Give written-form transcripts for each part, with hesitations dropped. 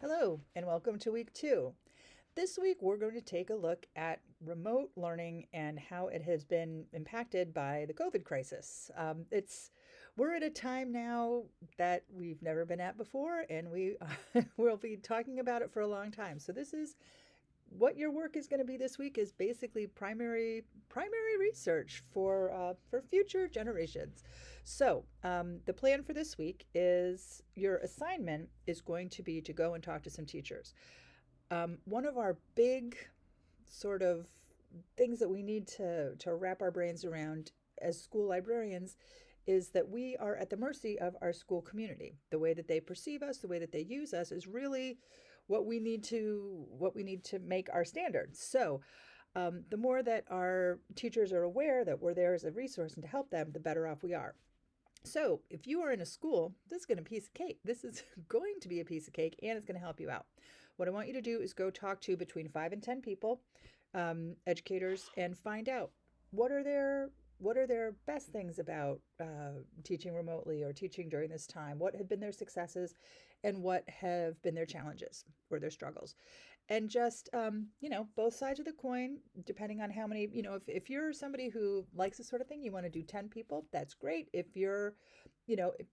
Hello, and welcome to week 2. This week, we're going to take a look at remote learning and how it has been impacted by the COVID crisis. We're at a time now that we've never been at before, and we will be talking about it for a long time. So this is what your work is going to be this week is basically primary research for future generations. So the plan for this week is your assignment is going to be to go and talk to some teachers. One of our big sort of things that we need to wrap our brains around as school librarians is that we are at the mercy of our school community. The way that they perceive us, the way that they use us is really what we need to make our standards. So the more that our teachers are aware that we're there as a resource and to help them, the better off we are. So if you are in a school, this is going to be a piece of cake. This is going to be a piece of cake, and it's going to help you out. What I want you to do is go talk to between 5 and 10 people, educators, and find out what are their best things about teaching remotely or teaching during this time. What have been their successes, and what have been their challenges or their struggles, and just both sides of the coin, depending on how many. If you're somebody who likes this sort of thing, you want to do 10 people, that's great. If you're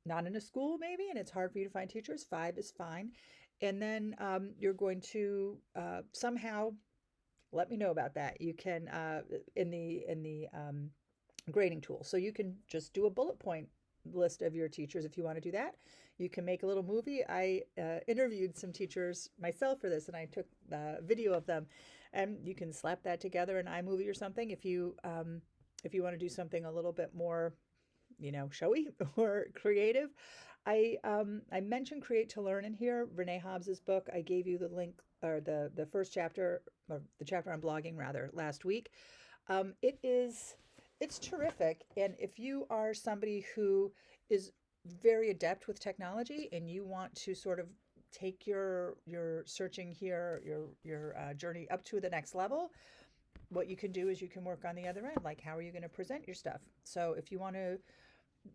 not in a school maybe and it's hard for you to find teachers, 5 is fine. And then you're going to somehow let me know about that. You can in the grading tool. So you can just do a bullet point list of your teachers if you want to do that. You can make a little movie. I interviewed some teachers myself for this, and I took video of them, and you can slap that together in iMovie or something if you want to do something a little bit more showy or creative. I mentioned Create to Learn in here, Renee Hobbs's book. I gave you the link or the first chapter, or the chapter on blogging rather, last week. It's terrific. And if you are somebody who is very adept with technology and you want to sort of take your searching here, your journey up to the next level, what you can do is you can work on the other end, like how are you going to present your stuff. So if you want to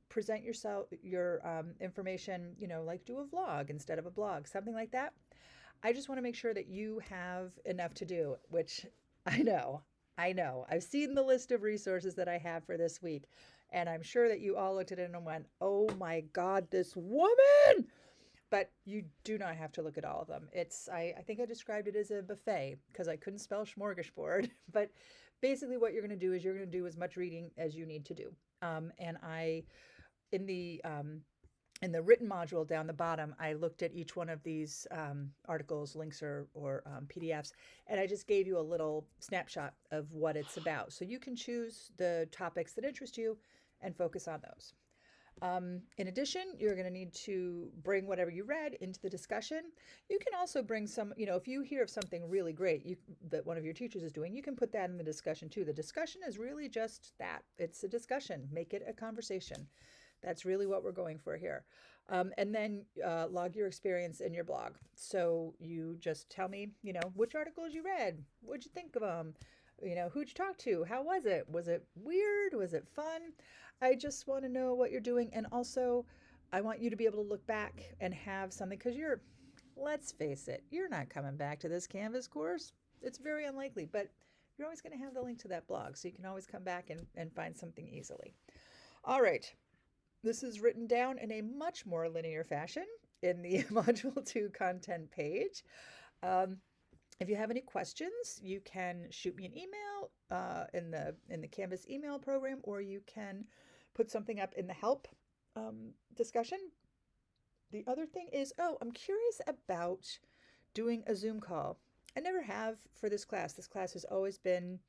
present your information, like do a vlog instead of a blog, something like that. I just want to make sure that you have enough to do, which I know. I know. I've seen the list of resources that I have for this week, and I'm sure that you all looked at it and went, "Oh my God, this woman!" But you do not have to look at all of them. I think I described it as a buffet because I couldn't spell smorgasbord. But basically, what you're going to do is you're going to do as much reading as you need to do. And in the in the written module down the bottom, I looked at each one of these articles, links, or PDFs, and I just gave you a little snapshot of what it's about. So you can choose the topics that interest you and focus on those. In addition, you're going to need to bring whatever you read into the discussion. You can also bring some, if you hear of something really great that one of your teachers is doing, you can put that in the discussion too. The discussion is really just that. It's a discussion. Make it a conversation. That's really what we're going for here. And then log your experience in your blog. So you just tell me, which articles you read. What'd you think of them? Who'd you talk to? How was it? Was it weird? Was it fun? I just want to know what you're doing. And also, I want you to be able to look back and have something, because let's face it, you're not coming back to this Canvas course. It's very unlikely, but you're always going to have the link to that blog. So you can always come back and find something easily. All right. This is written down in a much more linear fashion in the Module 2 content page. If you have any questions, you can shoot me an email in the Canvas email program, or you can put something up in the help discussion. The other thing is, I'm curious about doing a Zoom call. I never have for this class. This class has always been,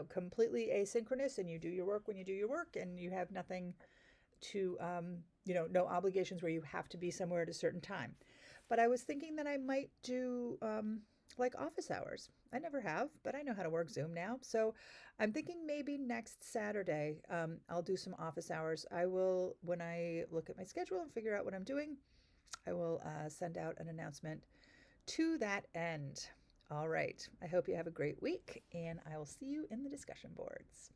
completely asynchronous, and you do your work when you do your work, and you have nothing to, no obligations where you have to be somewhere at a certain time. But I was thinking that I might do like office hours. I never have, but I know how to work Zoom now. So I'm thinking maybe next Saturday, I'll do some office hours. I will, when I look at my schedule and figure out what I'm doing, I will send out an announcement to that end. All right. I hope you have a great week, and I will see you in the discussion boards.